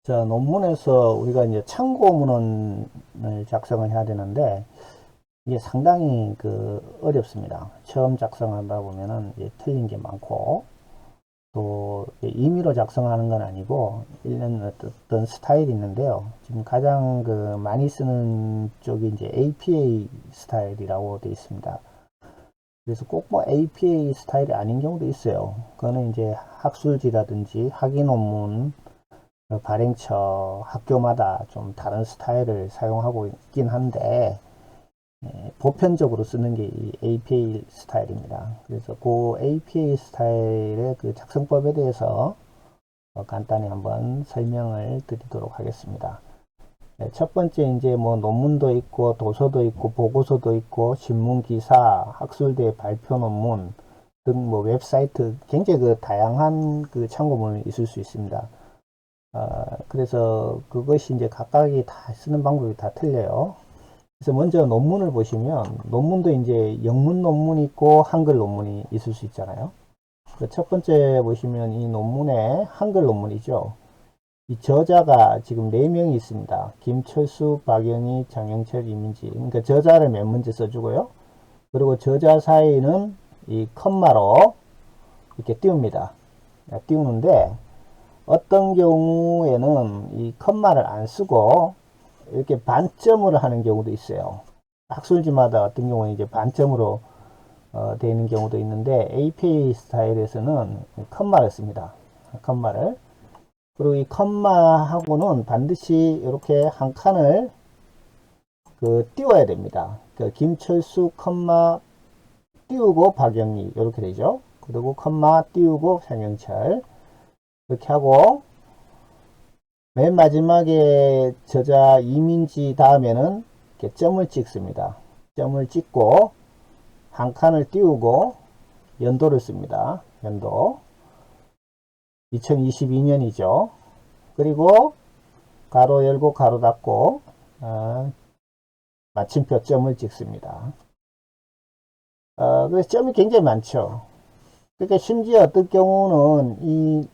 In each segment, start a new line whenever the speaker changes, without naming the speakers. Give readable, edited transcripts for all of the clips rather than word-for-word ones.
자, 논문에서 우리가 이제 참고문헌을 작성을 해야 되는데, 이게 상당히 어렵습니다. 처음 작성하다 보면은 이제 틀린 게 많고, 또 임의로 작성하는 건 아니고, 이런 어떤 스타일이 있는데요. 지금 가장 많이 쓰는 쪽이 이제 APA 스타일이라고 되어 있습니다. 그래서 꼭 뭐 APA 스타일이 아닌 경우도 있어요. 그거는 이제 학술지라든지 학위 논문, 발행처 학교마다 좀 다른 스타일을 사용하고 있긴 한데 보편적으로 쓰는 게 이 APA 스타일입니다. 그래서 그 APA 스타일의 그 작성법에 대해서 간단히 한번 설명을 드리도록 하겠습니다. 네, 첫 번째 이제 뭐 논문도 있고 도서도 있고 보고서도 있고 신문 기사, 학술대 발표 논문 등 뭐 웹사이트 굉장히 다양한 참고문이 있을 수 있습니다. 그래서 그것이 이제 각각이 다 쓰는 방법이 다 틀려요. 그래서 먼저 논문을 보시면 논문도 이제 영문 논문이 있고 한글 논문이 있을 수 있잖아요. 그 첫 번째 보시면 이 논문에 한글 논문이죠. 이 저자가 지금 4명이 있습니다. 김철수, 박영희, 장영철, 이민지. 그러니까 저자를 맨 먼저 써주고요. 그리고 저자 사이는 이 컴마로 이렇게 띄웁니다. 띄우는데 어떤 경우에는 이 컴마를 안 쓰고 이렇게 반점으로 하는 경우도 있어요. 학술지마다 어떤 경우는 이제 반점으로 되어 있는 경우도 있는데 APA 스타일에서는 컴마를 씁니다. 컴마를. 그리고 이 컴마하고는 반드시 이렇게 한 칸을 띄워야 됩니다. 김철수 컴마 띄우고 박영희 이렇게 되죠. 그리고 컴마 띄우고 장영철 이렇게 하고 맨 마지막에 저자 이민지 다음에는 이렇게 점을 찍습니다. 점을 찍고 한 칸을 띄우고 연도를 씁니다. 연도 2022년이죠. 그리고 가로 열고 가로 닫고 마침표 점을 찍습니다. 그래서 점이 굉장히 많죠. 그러니까 심지어 어떤 경우는 이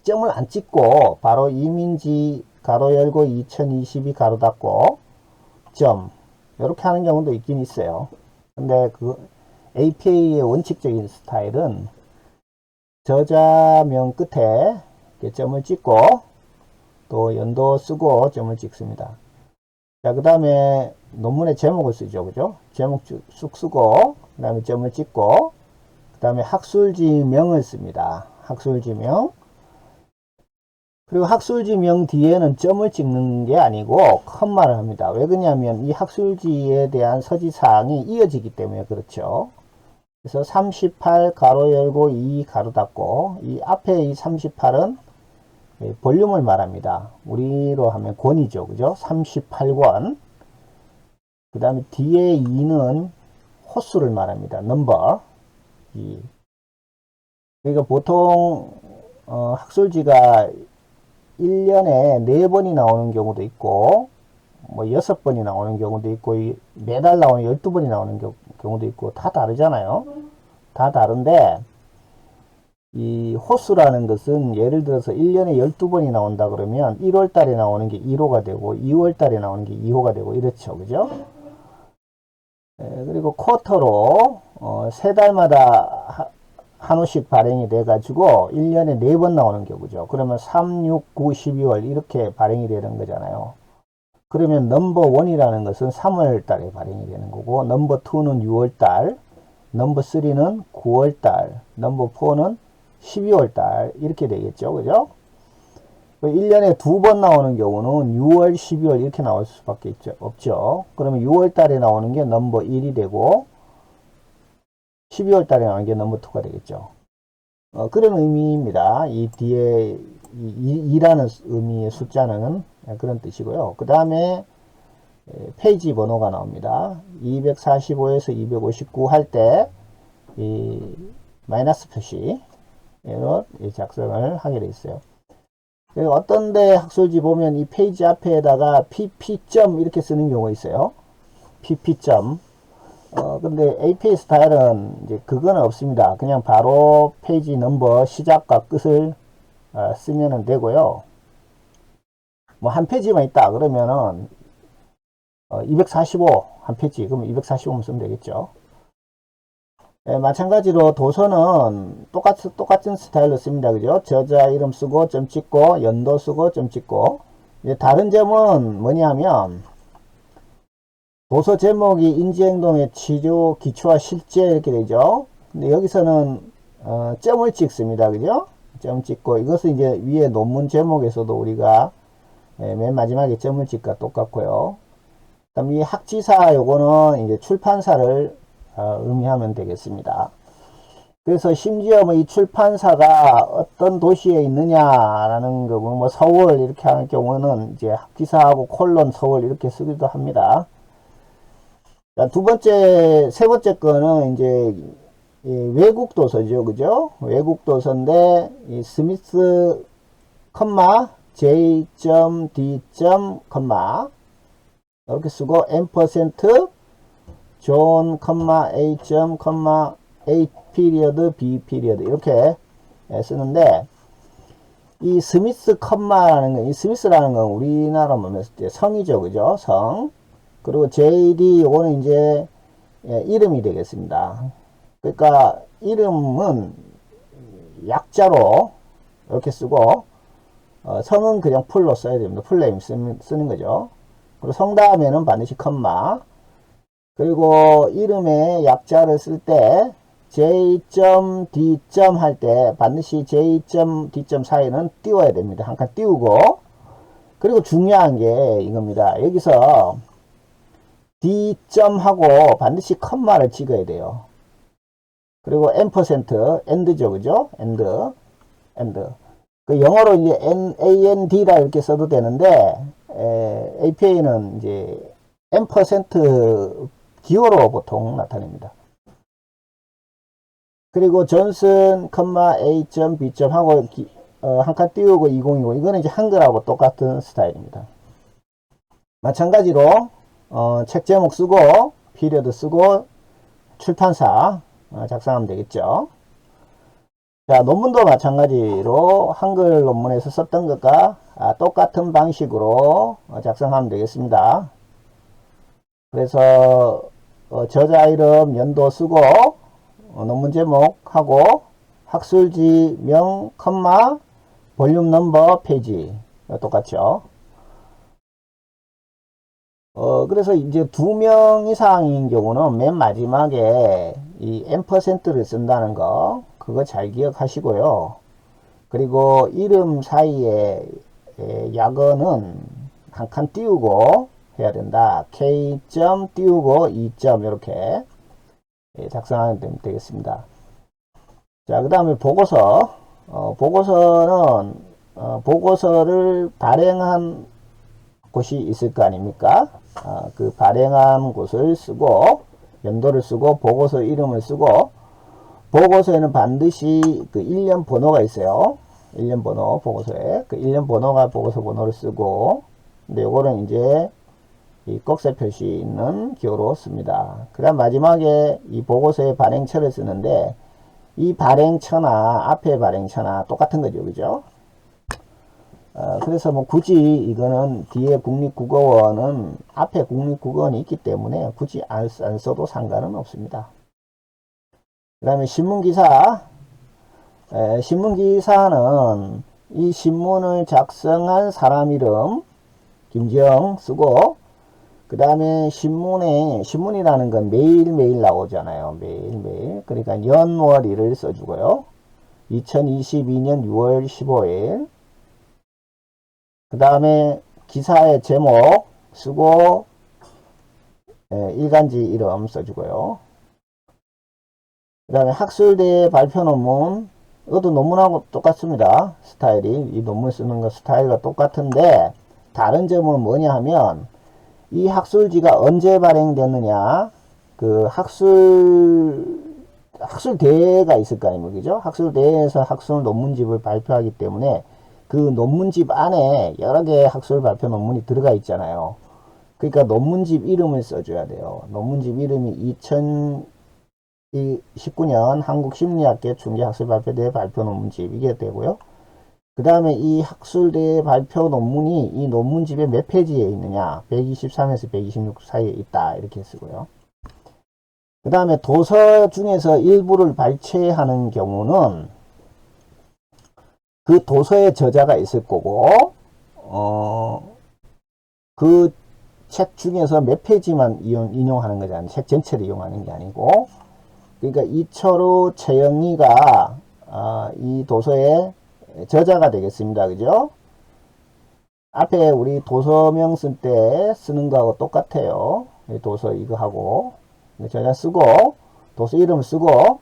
점을 안 찍고 바로 이민지 가로 열고 2022 가로 닫고 점 이렇게 하는 경우도 있긴 있어요. 근데 APA의 원칙적인 스타일은 저자명 끝에 이렇게 점을 찍고 또 연도 쓰고 점을 찍습니다. 자, 그 다음에 논문의 제목을 쓰죠. 그죠? 제목 쑥 쓰고 그 다음에 점을 찍고 그 다음에 학술지명을 씁니다. 학술지명. 그리고 학술지명 뒤에는 점을 찍는 게 아니고 컴마를 합니다. 왜 그러냐면 이 학술지에 대한 서지사항이 이어지기 때문에 그렇죠. 그래서 38 가로 열고 2 가로 닫고 이 앞에 이 38은 볼륨을 말합니다. 우리로 하면 권이죠. 그죠? 38권. 그 다음에 뒤에 2는 호수를 말합니다. 넘버. 2. 그러니까 보통 학술지가 1년에 4번이 나오는 경우도 있고 뭐 6번이 나오는 경우도 있고 매달 나오는 12번이 나오는 경우도 있고 다 다르잖아요. 다 다른데 이 호수라는 것은 예를 들어서 1년에 12번이 나온다 그러면 1월 달에 나오는 게 1호가 되고 2월 달에 나오는 게 2호가 되고 이렇죠. 그죠? 그리고 쿼터로 3달마다 한 호씩 발행이 돼 가지고 1년에 4번 나오는 경우죠. 그러면 3, 6, 9, 12월 이렇게 발행이 되는 거잖아요. 그러면 넘버 1이라는 것은 3월 달에 발행이 되는 거고 넘버 2는 6월 달, 넘버 3는 9월 달, 넘버 4는 12월 달 이렇게 되겠죠. 그죠? 1년에 2번 나오는 경우는 6월, 12월 이렇게 나올 수밖에 없죠. 그러면 6월 달에 나오는 게 넘버 1이 되고 12월 달에 나오는 게 넘버 2가 되겠죠. 그런 의미입니다. 이 뒤에 2라는 의미의 숫자는 그런 뜻이고요. 그 다음에 페이지 번호가 나옵니다. 245에서 259 할 때 이 마이너스 표시로 작성을 하게 되어 있어요. 어떤데 학술지 보면 이 페이지 앞에다가 pp. 이렇게 쓰는 경우가 있어요. pp. 근데 APA 스타일은 이제 그거는 없습니다. 그냥 바로 페이지 넘버 시작과 끝을 쓰면 되고요. 뭐 한 페이지만 있다 그러면은 245 한 페이지, 그럼 245만 쓰면 되겠죠. 예, 마찬가지로 도서는 똑같은 스타일로 씁니다. 그죠? 저자 이름 쓰고 점 찍고 연도 쓰고 점 찍고. 다른 점은 뭐냐면 도서 제목이 인지행동의 치료 기초와 실제 이렇게 되죠. 근데 여기서는 점을 찍습니다. 그죠? 점 찍고 이것은 이제 위에 논문 제목에서도 우리가 맨 마지막에 점을 찍과 똑같고요. 그다음 이 학지사 요거는 이제 출판사를 의미하면 되겠습니다. 그래서 심지어 뭐 이 출판사가 어떤 도시에 있느냐라는 거, 뭐 서울 이렇게 하는 경우는 이제 학지사하고 콜론 서울 이렇게 쓰기도 합니다. 자, 세 번째 거는 이제 외국 도서죠, 그죠? 외국 도서인데 이 스미스 J.D. 이렇게 쓰고 M% 존, A. A 피리어드, B 피리어드 이렇게 쓰는데 이 스미스 컴마라는 건, 이 스미스라는 건 우리나라 말로 성이죠, 그죠? 성. 그리고 JD 요거는 이제 이름이 되겠습니다. 그러니까 이름은 약자로 이렇게 쓰고 성은 그냥 풀로 써야 됩니다. 풀네임 쓰는 거죠. 그리고 성 다음에는 반드시 컴마. 그리고 이름의 약자를 쓸 때 J.D. 할 때 반드시 J.D. 사이는 띄워야 됩니다. 한 칸 띄우고. 그리고 중요한 게 이겁니다. 여기서 D. 하고 반드시 컴마를 찍어야 돼요. 그리고&end죠, 그죠? end. 그 영어로 이제 AND라 이렇게 써도 되는데, APA는 이제 %, 기호로 보통 나타냅니다. 그리고 존슨, A. B. 하고, 한 칸 띄우고 2020. 이거는 이제 한글하고 똑같은 스타일입니다. 마찬가지로, 책 제목 쓰고, 피리어드 쓰고, 출판사, 작성하면 되겠죠. 자, 논문도 마찬가지로 한글 논문에서 썼던 것과 똑같은 방식으로 작성하면 되겠습니다. 그래서 저자 이름, 연도 쓰고 논문 제목하고 학술지명, 볼륨 넘버, 페이지 똑같죠. 그래서 이제 2명 이상인 경우는 맨 마지막에 이 %를 쓴다는 거, 그거 잘 기억하시고요. 그리고 이름 사이에 약어는 한 칸 띄우고 해야 된다. K. 띄우고 2. 이렇게 작성하면 되겠습니다. 자, 그 다음에 보고서. 보고서는 보고서를 발행한 곳이 있을 거 아닙니까? 그 발행한 곳을 쓰고 연도를 쓰고 보고서 이름을 쓰고, 보고서에는 반드시 그 1년 번호가 있어요. 1년 번호 보고서에 그 1년 번호가 보고서 번호를 쓰고, 근데 요거는 이제 이 꼭세 표시 있는 기호로 씁니다. 그 다음 마지막에 이 보고서의 발행처를 쓰는데, 이 발행처나 앞에 발행처나 똑같은 거죠, 그죠? 그래서 뭐 굳이 이거는 뒤에 국립국어원은 앞에 국립국어원이 있기 때문에 굳이 안 써도 상관은 없습니다. 그 다음에 신문기사. 신문기사는 이 신문을 작성한 사람 이름 김지영 쓰고, 그 다음에 신문이라는 건 매일매일 나오잖아요. 매일매일. 그러니까 연월일을 써주고요. 2022년 6월 15일. 그 다음에 기사의 제목 쓰고 일간지 이름 써주고요. 그 다음에 학술대 발표 논문, 이것도 논문하고 똑같습니다. 스타일이, 이 논문 쓰는 거 스타일과 똑같은데, 다른 점은 뭐냐 하면 이 학술지가 언제 발행됐느냐, 그 학술대회가 있을 거 아닙니까? 그죠? 학술대회에서 학술 논문집을 발표하기 때문에 그 논문집 안에 여러 개의 학술 발표 논문이 들어가 있잖아요. 그러니까 논문집 이름을 써줘야 돼요. 논문집 이름이 2019년 한국심리학계 중개학술발표대회 발표 논문집, 이게 되고요. 그 다음에 이 학술대 발표 논문이 이 논문집에 몇 페이지에 있느냐, 123에서 126 사이에 있다, 이렇게 쓰고요. 그 다음에 도서 중에서 일부를 발췌하는 경우는 그 도서의 저자가 있을 거고, 그 책 중에서 몇 페이지만 인용하는 거잖아요. 책 전체를 이용하는 게 아니고. 그러니까 이철우 최영희가 이 도서의 저자가 되겠습니다. 그죠? 앞에 우리 도서명 쓸 때 쓰는 거하고 똑같아요. 도서 이거 하고 저자 쓰고 도서 이름 쓰고,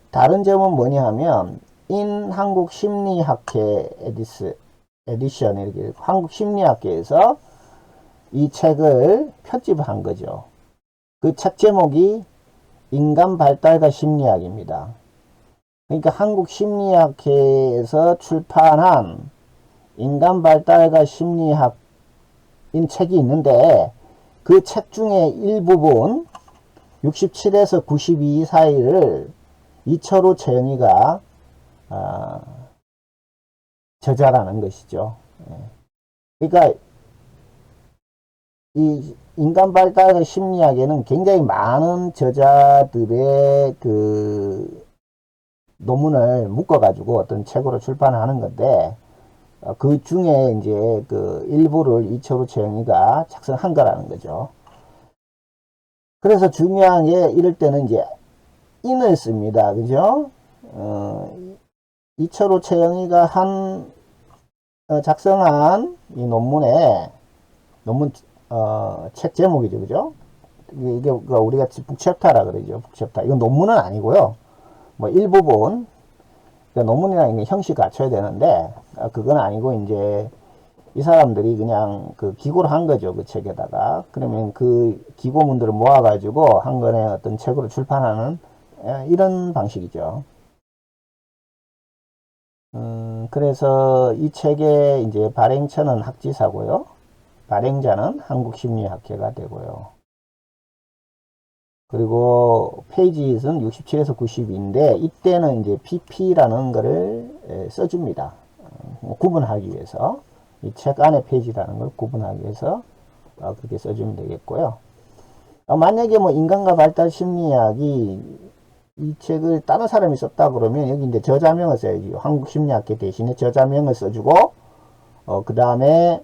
다른 점은 뭐냐 하면 인 한국심리학회 에디션, 이렇게 한국심리학회에서 이 책을 편집한 거죠. 그 책 제목이 인간 발달과 심리학입니다. 그러니까 한국심리학회에서 출판한 인간 발달과 심리학인 책이 있는데, 그 책 중에 일부분 67에서 92 사이를 이철우 최영희가 저자라는 것이죠. 그러니까 이 인간 발달과 심리학에는 굉장히 많은 저자들의 그 논문을 묶어가지고 어떤 책으로 출판하는 건데, 그 중에 이제 그 일부를 이철우 최영희가 작성한 거라는 거죠. 그래서 중요한 게 이럴 때는 이제 인을 씁니다. 그죠? 이철우 최영희가 작성한 이 논문 책 제목이죠. 그죠? 이게 우리가 북챕터라 그러죠. 북챕터. 이건 논문은 아니고요. 뭐 일부분, 논문이라는 게 형식 갖춰야 되는데, 그건 아니고, 이제, 이 사람들이 그냥 그 기고를 한 거죠. 그 책에다가. 그러면 그 기고문들을 모아가지고 한 권의 어떤 책으로 출판하는 이런 방식이죠. 그래서 이 책의 이제 발행처는 학지사고요. 발행자는 한국심리학회가 되고요. 그리고 페이지 수는 67에서 92인데, 이때는 이제 pp라는 거를 써줍니다. 구분하기 위해서. 이 책 안에 페이지라는 걸 구분하기 위해서 그렇게 써주면 되겠고요. 만약에 뭐 인간과 발달 심리학이 이 책을 다른 사람이 썼다 그러면 여기 이제 저자명을 써야지. 한국심리학회 대신에 저자명을 써주고, 그 다음에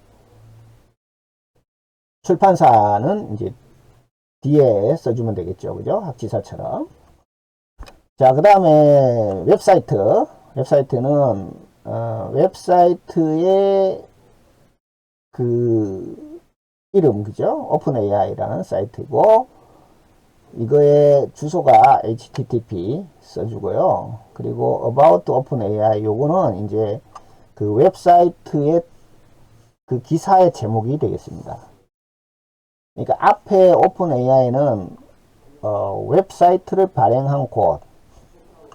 출판사는 이제 뒤에 써주면 되겠죠. 그죠? 학지사처럼. 자, 그 다음에 웹사이트는 웹사이트의 그 이름, 그죠? 오픈 AI라는 사이트고, 이거의 주소가 http 써주고요. 그리고 about open AI 요거는 이제 그 웹사이트의 그 기사의 제목이 되겠습니다. 그러니까 앞에 오픈 AI는 웹사이트를 발행한 곳,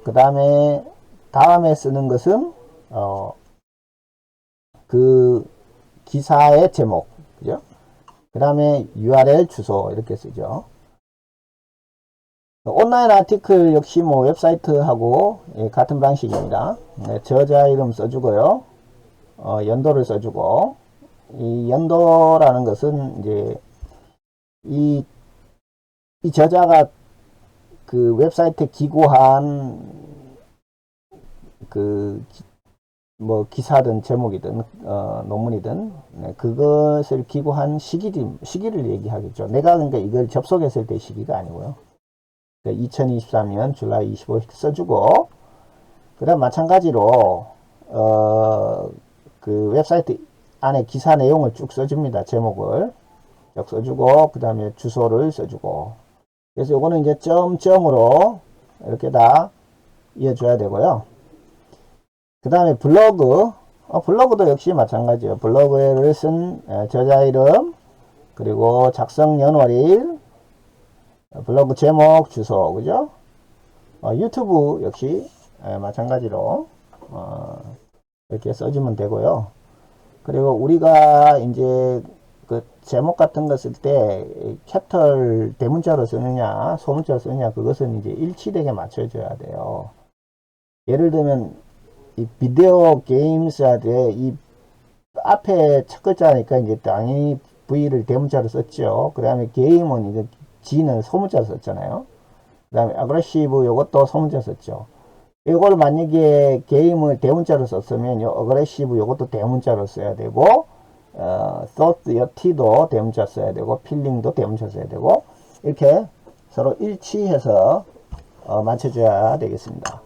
그 다음에 쓰는 것은 그 기사의 제목, 그죠? 그 다음에 URL 주소 이렇게 쓰죠. 온라인 아티클 역시 뭐 웹사이트하고 같은 방식입니다. 저자 이름 써주고요. 연도를 써주고, 이 연도라는 것은 이제 이 저자가 그 웹사이트에 기고한 그 뭐 기사든 제목이든 논문이든 그것을 기고한 시기를 얘기하겠죠. 내가 그러니까 이걸 접속했을 때 시기가 아니고요. 2023년 줄라이 25일 써주고, 그 다음 마찬가지로 그 웹사이트 안에 기사 내용을 쭉 써줍니다. 제목을 쭉 써주고, 그 다음에 주소를 써주고. 그래서 요거는 이제 점점으로 이렇게 다 이어줘야 되고요. 그 다음에 블로그도 역시 마찬가지예요. 블로그를 쓴 저자 이름, 그리고 작성 연월일, 블로그 제목, 주소, 그죠? 유튜브 역시 마찬가지로 이렇게 써주면 되고요. 그리고 우리가 이제 그 제목 같은 거 쓸 때 캐피털 대문자로 쓰느냐 소문자로 쓰느냐, 그것은 이제 일치되게 맞춰줘야 돼요. 예를 들면 이 비디오 게임스한테 이 앞에 첫 글자니까 이제 당연히 V를 대문자로 썼죠. 그 다음에 게임은 이거 G는 소문자로 썼잖아요. 그 다음에 aggressive 요것도 소문자 썼죠. 이걸 만약에 게임을 대문자로 썼으면 요 aggressive 요것도 대문자로 써야 되고 thought 요 T도 대문자 써야 되고 feeling도 대문자 써야 되고 이렇게 서로 일치해서 맞춰줘야 되겠습니다.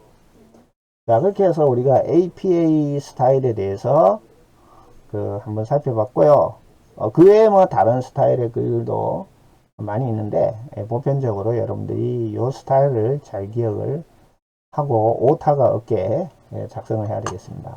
자, 그렇게 해서 우리가 APA 스타일에 대해서 한번 살펴봤고요. 그 외에 뭐 다른 스타일의 글도 많이 있는데 보편적으로 여러분들이 이 스타일을 잘 기억을 하고 오타가 없게 작성을 해야 되겠습니다.